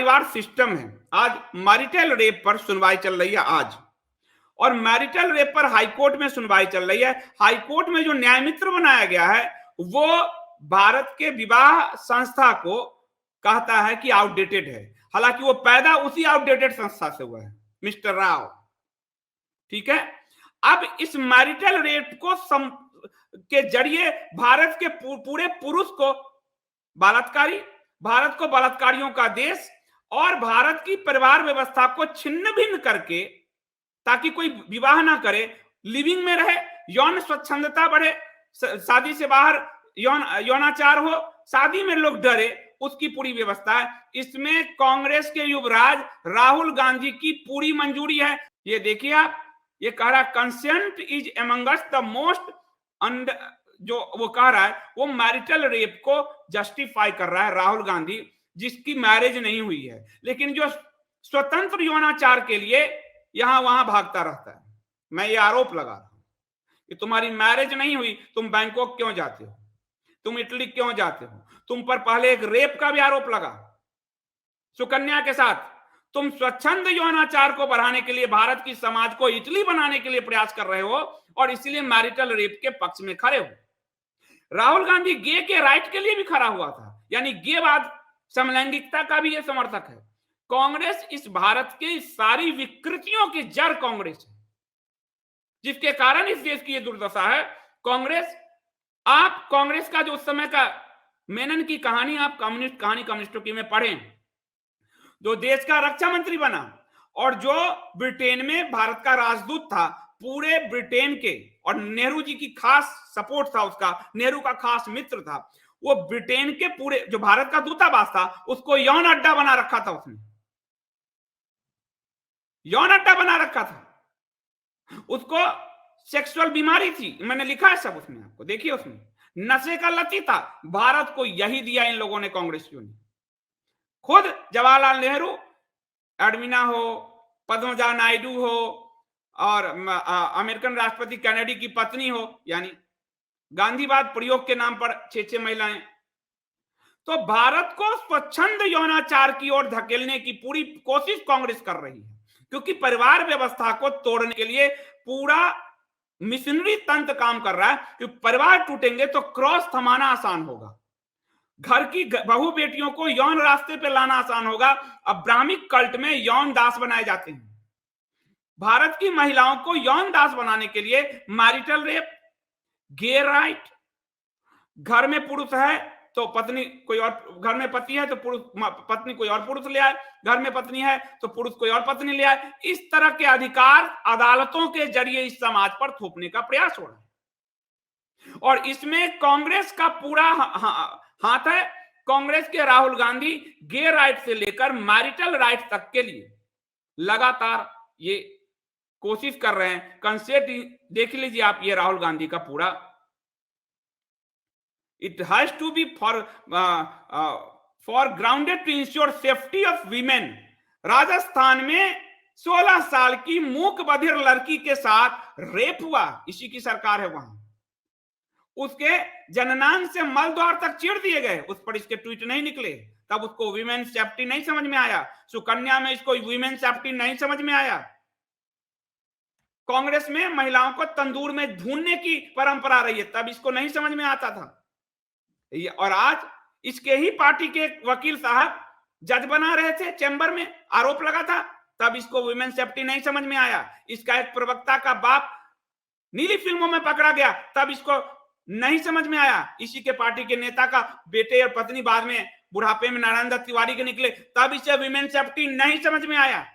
परिवार सिस्टम है। आज मैरिटल रेप पर सुनवाई चल रही है आज, और मैरिटल रेप पर हाईकोर्ट में सुनवाई चल रही है। हाईकोर्ट में जो न्याय मित्र बनाया गया है वो भारत के विवाह संस्था को कहता है कि आउटडेटेड है, हालांकि वो पैदा उसी आउटडेटेड संस्था से हुआ है, मिस्टर राव। ठीक है, अब इस मैरिटल रेप को के जरिए भारत के पूरे पुरुष को बलात्कारी, भारत को बलात्कारियों का देश और भारत की परिवार व्यवस्था को छिन्न भिन्न करके, ताकि कोई विवाह ना करे, लिविंग में रहे, यौन स्वच्छंदता बढ़े, शादी से बाहर यौनाचार हो, शादी में लोग डरे, उसकी पूरी व्यवस्था है। इसमें कांग्रेस के युवराज राहुल गांधी की पूरी मंजूरी है। ये देखिए आप, ये कह रहा है consent is among us the most, जो वो कह रहा है वो मैरिटल रेप को जस्टिफाई कर रहा है राहुल गांधी, जिसकी मैरिज नहीं हुई है, लेकिन जो स्वतंत्र यौनाचार के लिए यहां वहां भागता रहता है। मैं ये आरोप लगा रहा हूं कि तुम्हारी मैरिज नहीं हुई, तुम बैंकॉक क्यों जाते हो, तुम इटली क्यों जाते हो, तुम पर पहले एक रेप का भी आरोप लगा सुकन्या के साथ। तुम स्वच्छंद यौनाचार को बढ़ाने के लिए भारत की समाज को इटली बनाने के लिए प्रयास कर रहे हो, और इसलिए मैरिटल रेप के पक्ष में खड़े हो। राहुल गांधी गे के राइट के लिए भी खड़ा हुआ था, यानी गेवाद, समलैंगिकता का भी ये समर्थक है। कांग्रेस इस भारत के सारी विकृतियों की जड़ कांग्रेस है, जिसके कारण इस देश की ये दुर्दशा है। कांग्रेस का जो उस समय का मेनन की कहानी, आप कम्युनिस्टों की में पढ़ें, जो देश का रक्षा मंत्री बना और जो ब्रिटेन में भारत का राजदूत था, पूरे ब्रिटेन के, और नेहरू जी की खास सपोर्ट था उसका, नेहरू का खास मित्र था, वो ब्रिटेन के पूरे जो भारत का दूतावास था उसको यौन अड्डा बना रखा था, उसने यौन अड्डा बना रखा था। उसको सेक्सुअल बीमारी थी, मैंने लिखा है सब उसमें, आपको देखिए, उसमें नशे का लती था। भारत को यही दिया इन लोगों ने, कांग्रेसियों ने। खुद जवाहरलाल नेहरू, एडमिना हो, पद्मजा नायडू हो, और अमेरिकन राष्ट्रपति कैनेडी की पत्नी हो, यानी गांधीवाद प्रयोग के नाम पर 6 महिलाएं। तो भारत को स्वच्छंद यौनाचार की ओर धकेलने की पूरी कोशिश कांग्रेस कर रही है, क्योंकि परिवार व्यवस्था को तोड़ने के लिए पूरा मिशनरी तंत्र काम कर रहा है कि परिवार टूटेंगे तो क्रॉस थमाना आसान होगा, घर की बहू बेटियों को यौन रास्ते पे लाना आसान होगा। अब ब्राह्मिक कल्ट में यौन दास बनाए जाते हैं। भारत की महिलाओं को यौन दास बनाने के लिए मैरिटल रेप, गे राइट, घर में पुरुष है तो पत्नी कोई और, घर में पति है तो पुरुष, पत्नी कोई और पुरुष ले आए, घर में पत्नी है तो पुरुष कोई और पत्नी ले आए, इस तरह के अधिकार अदालतों के जरिए इस समाज पर थोपने का प्रयास हो रहा है, और इसमें कांग्रेस का पूरा हाथ है। कांग्रेस के राहुल गांधी गे राइट से लेकर मैरिटल राइट तक के लिए लगातार ये कोशिश कर रहे हैं। कंसेप्ट देख लीजिए आप, ये राहुल गांधी का पूरा, it has to be for grounded to ensure safety of women. Rajasthan में 16 साल की मूक बधिर लड़की के साथ रेप हुआ, इसी की सरकार है वहां। उसके जननांग से मल द्वार तक चीर दिए गए, उस पर इसके ट्वीट नहीं निकले, तब उसको वीमेन सेफ्टी नहीं समझ में आया। सुकन्या में इसको वीमेन सेफ्टी नहीं समझ में आया। कांग्रेस में महिलाओं को तंदूर में भूनने की परंपरा रही है, तब इसको नहीं समझ में आता था। और आज इसके ही पार्टी के वकील साहब जज बना रहे थे, चैम्बर में आरोप लगा था, तब इसको वुमेन सेफ्टी नहीं समझ में आया। इसका एक प्रवक्ता का बाप नीली फिल्मों में पकड़ा गया, तब इसको नहीं समझ में आया। इसी के पार्टी के नेता का बेटे और पत्नी बाद में बुढ़ापे में नारायण दत्त तिवारी के निकले, तब इसे वुमेन सेफ्टी नहीं समझ में आया।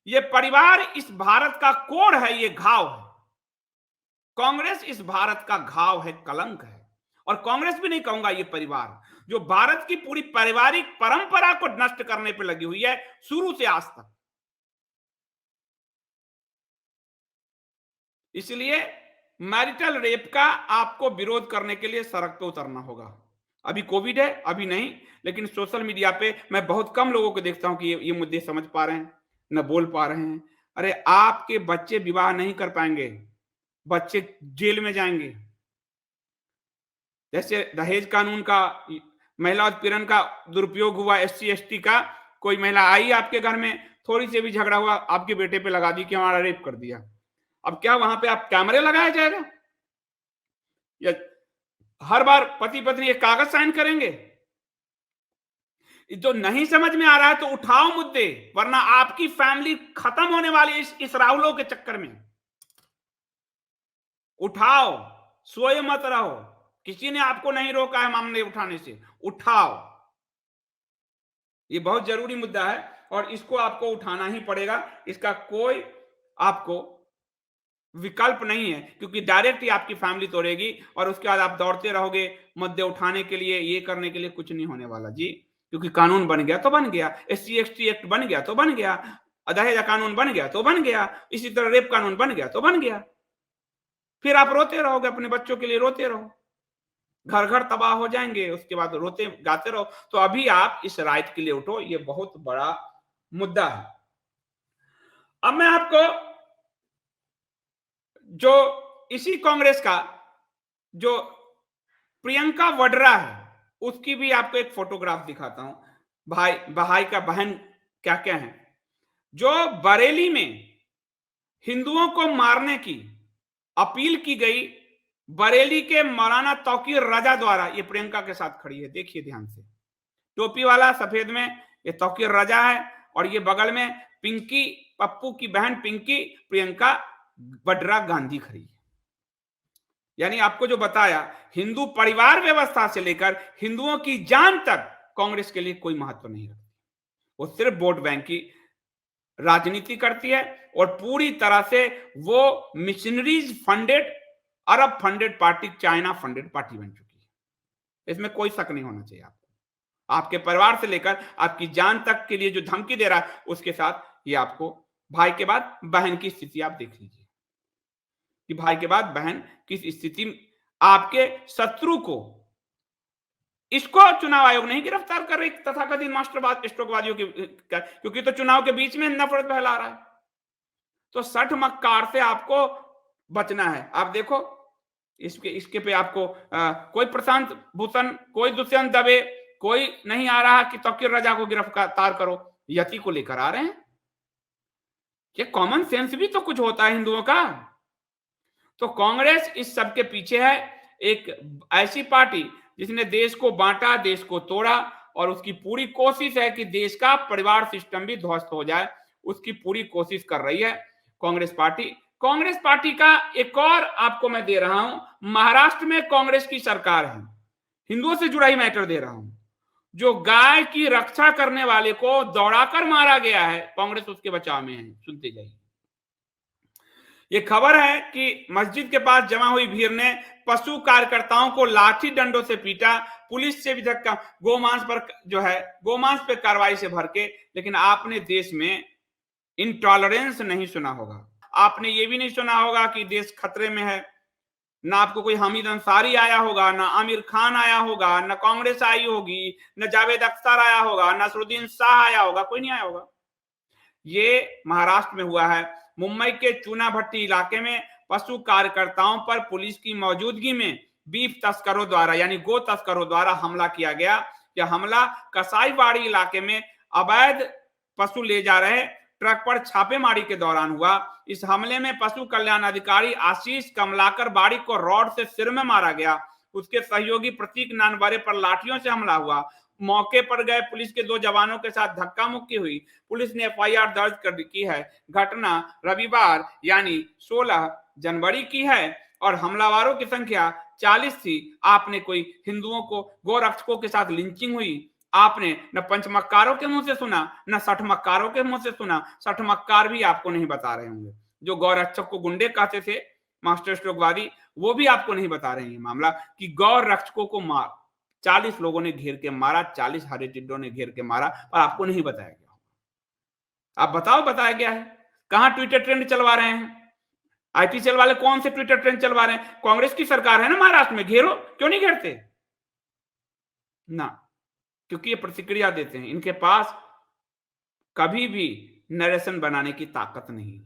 ये परिवार इस भारत का कोड है, ये घाव है। कांग्रेस इस भारत का घाव है, कलंक है। और कांग्रेस भी नहीं कहूंगा, ये परिवार जो भारत की पूरी पारिवारिक परंपरा को नष्ट करने पर लगी हुई है, शुरू से आज तक। इसलिए मैरिटल रेप का आपको विरोध करने के लिए सड़क पे उतरना होगा। अभी कोविड है, अभी नहीं, लेकिन सोशल मीडिया पे मैं बहुत कम लोगों को देखता हूं कि ये मुद्दे समझ पा रहे हैं, न बोल पा रहे हैं। अरे आपके बच्चे विवाह नहीं कर पाएंगे, बच्चे जेल में जाएंगे। जैसे दहेज कानून का महिला उत्पीड़न का दुरुपयोग हुआ, SC ST का, कोई महिला आई आपके घर में, थोड़ी सी भी झगड़ा हुआ, आपके बेटे पे लगा दी कि हमारा रेप कर दिया। अब क्या वहां पे आप कैमरे लगाया जाएगा, या हर बार पति पत्नी एक कागज साइन करेंगे? जो नहीं समझ में आ रहा है तो उठाओ मुद्दे, वरना आपकी फैमिली खत्म होने वाली है इस राहुलों के चक्कर में। उठाओ, सोए मत रहो, किसी ने आपको नहीं रोका है मामले उठाने से, उठाओ। ये बहुत जरूरी मुद्दा है और इसको आपको उठाना ही पड़ेगा, इसका कोई आपको विकल्प नहीं है, क्योंकि डायरेक्ट ही आपकी फैमिली तोड़ेगी और उसके बाद आप दौड़ते रहोगे मुद्दे उठाने के लिए, ये करने के लिए। कुछ नहीं होने वाला जी, क्योंकि कानून बन गया तो बन गया, SC ST एक्ट बन गया तो बन गया, दहेज कानून बन गया तो बन गया, इसी तरह रेप कानून बन गया तो बन गया। फिर आप रोते रहोगे, अपने बच्चों के लिए रोते रहो, घर घर तबाह हो जाएंगे, उसके बाद रोते गाते रहो। तो अभी आप इस राइट के लिए उठो, ये बहुत बड़ा मुद्दा है। अब मैं आपको जो इसी कांग्रेस का जो प्रियंका वड्रा है, उसकी भी आपको एक फोटोग्राफ दिखाता हूं। भाई का बहन क्या क्या है। जो बरेली में हिंदुओं को मारने की अपील की गई, बरेली के मौलाना तौकीर रजा द्वारा, ये प्रियंका के साथ खड़ी है, देखिए ध्यान से, टोपी वाला सफेद में, ये तौकीर रजा है, और ये बगल में पिंकी, पप्पू की बहन पिंकी, प्रियंका वड्रा गांधी खड़ी है। यानी आपको जो बताया, हिंदू परिवार व्यवस्था से लेकर हिंदुओं की जान तक कांग्रेस के लिए कोई महत्व नहीं रखती, वो सिर्फ वोट बैंक की राजनीति करती है, और पूरी तरह से वो missionaries funded, Arab funded party, China funded party बन चुकी है। इसमें कोई शक नहीं होना चाहिए आपको। आपके परिवार से लेकर आपकी जान तक के लिए जो धमकी दे रहा है, उसके साथ ये आपको भाई के बाद बहन की स्थिति आप देख लीजिए कि भाई के बाद बहन किस स्थिति में, आपके शत्रु को, इसको चुनाव आयोग नहीं गिरफ्तार कर रही तथाकथित मास्टरवाद स्ट्रोकवादियों की, क्योंकि तो चुनाव के बीच में नफरत फैला रहा है। तो सठ मक्कार से आपको बचना है। आप देखो इसके पे आपको कोई प्रशांत भूषण, कोई दुष्यंत दवे, कोई नहीं आ रहा कि तौकीर रजा को गिरफ्तार करो, यति को लेकर आ रहे हैं। ये कॉमन सेंस भी तो कुछ होता है हिंदुओं का। तो कांग्रेस इस सब के पीछे है, एक ऐसी पार्टी जिसने देश को बांटा, देश को तोड़ा, और उसकी पूरी कोशिश है कि देश का परिवार सिस्टम भी ध्वस्त हो जाए, उसकी पूरी कोशिश कर रही है कांग्रेस पार्टी। कांग्रेस पार्टी का एक और आपको मैं दे रहा हूं, महाराष्ट्र में कांग्रेस की सरकार है, हिंदुओं से जुड़ा ही मैटर दे रहा हूं। जो गाय की रक्षा करने वाले को दौड़ाकर मारा गया है, कांग्रेस उसके बचाव में है, सुनते जाइए। ये खबर है कि मस्जिद के पास जमा हुई भीड़ ने पशु कार्यकर्ताओं को लाठी डंडों से पीटा, पुलिस से भी धक्का, गोमांस पर जो है, गोमांस पे कार्रवाई से भर के। लेकिन आपने देश में इंटॉलरेंस नहीं सुना होगा, आपने ये भी नहीं सुना होगा कि देश खतरे में है। ना आपको कोई हामिद अंसारी आया होगा, ना आमिर खान आया होगा, ना कांग्रेस आई होगी, ना जावेद अख्तर आया होगा, नसरुद्दीन शाह आया होगा, कोई नहीं आया होगा। ये महाराष्ट्र में हुआ है। मुंबई के चूना भट्टी इलाके में पशु कार्यकर्ताओं पर पुलिस की मौजूदगी में बीफ तस्करों द्वारा, यानी गो तस्करों द्वारा हमला किया गया। यह हमला कसाईवाड़ी इलाके में अवैध पशु ले जा रहे ट्रक पर छापेमारी के दौरान हुआ। इस हमले में पशु कल्याण अधिकारी आशीष कमलाकर बाड़ी को रॉड से सिर में मारा गया। उसके सहयोगी प्रतीक नानवरे पर लाठियों से हमला हुआ। मौके पर गए पुलिस के 2 जवानों के साथ धक्का मुक्की हुई। पुलिस ने FIR दर्ज कर की है। घटना रविवार यानी 16 जनवरी की है और हमलावरों की संख्या 40 थी। आपने कोई हिंदुओं को गोरक्षकों के साथ लिंचिंग हुई, आपने न पंचमक्कारों के मुंह से सुना, न सठमक्कारों के मुंह से सुना। सठमक्कार भी आपको नहीं बता रहे होंगे, जो गौरक्षक को गुंडे कहते थे मास्टर स्ट्रोकवादी, वो भी आपको नहीं बता रहे हैं मामला कि गौर रक्षकों को 40 लोगों ने घेर के मारा, 40 हरे टिड्डों ने घेर के मारा, और आपको नहीं बताया गया। आप बताओ बताया गया है? कहां ट्विटर ट्रेंड चलवा रहे हैं? IT सेल वाले कौन से ट्विटर ट्रेंड चलवा रहे हैं? कांग्रेस की सरकार है ना महाराष्ट्र में, घेरो, क्यों नहीं घेरते ना? क्योंकि ये प्रतिक्रिया देते हैं, इनके पास कभी भी नरेशन बनाने की ताकत नहीं,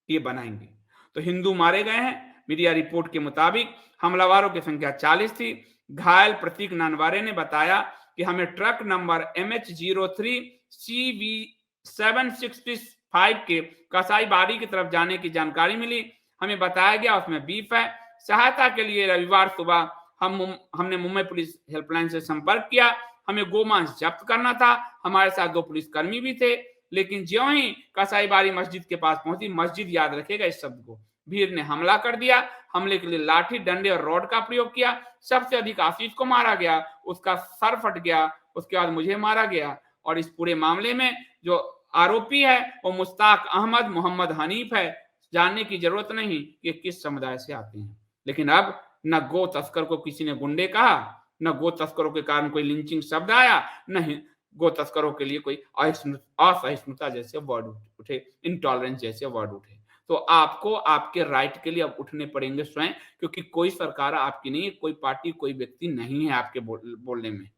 ये बनाएंगे। तो हिंदू मारे गए हैं, मीडिया रिपोर्ट के मुताबिक हमलावरों की संख्या 40 थी। घायल प्रतीक नानवारे ने बताया कि हमें ट्रक नंबर MH03CV765 के कसाईबाड़ी की तरफ जाने की जानकारी मिली। हमें बताया गया उसमें बीफ है। सहायता के लिए रविवार सुबह हमने मुंबई पुलिस हेल्पलाइन से संपर्क किया। हमें गोमांस जब्त करना था। हमारे साथ 2 पुलिसकर्मी भी थे। लेकिन ज्यों ही कसाईबाड़ी मस्जिद के पास पहुंची, मस्जिद याद रखेगा इस शब्द को, भीड़ ने हमला कर दिया। हमले के लिए लाठी, डंडे और रॉड का प्रयोग किया। सबसे अधिक आशीष को मारा गया, उसका सर फट गया। उसके बाद मुझे मारा गया। और इस पूरे मामले में जो आरोपी है वो मुश्ताक अहमद मोहम्मद हनीफ है। जानने की जरूरत नहीं कि किस समुदाय से आते हैं। लेकिन अब न गो तस्कर को किसी ने गुंडे कहा, न गो तस्करों के कारण कोई लिंचिंग शब्द आया, न गो तस्करों के लिए कोई असहिष्णुता जैसे वर्ड उठे, इंटॉलरेंस जैसे वर्ड उठे। तो आपको आपके राइट के लिए अब उठने पड़ेंगे स्वयं, क्योंकि कोई सरकार आपकी नहीं है, कोई पार्टी, कोई व्यक्ति नहीं है आपके बोलने में।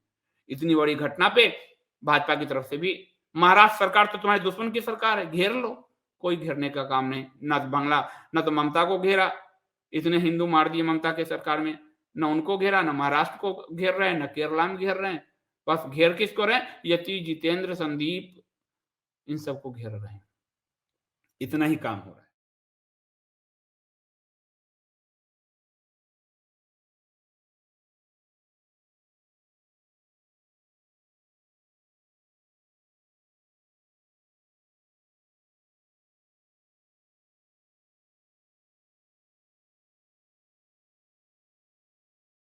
इतनी बड़ी घटना पे भाजपा की तरफ से भी, महाराष्ट्र सरकार तो तुम्हारे दुश्मन की सरकार है, घेर लो। कोई घेरने का काम नहीं। न बंगला, न तो ममता को घेरा, इतने हिंदू मार दिए ममता के सरकार में, न उनको घेरा, न महाराष्ट्र को घेर रहे हैं, न केरला में घेर रहे हैं। बस घेर किसको रहे? यति, जितेंद्र, संदीप, इन सबको घेर रहे हैं। इतना ही काम हो रहा है।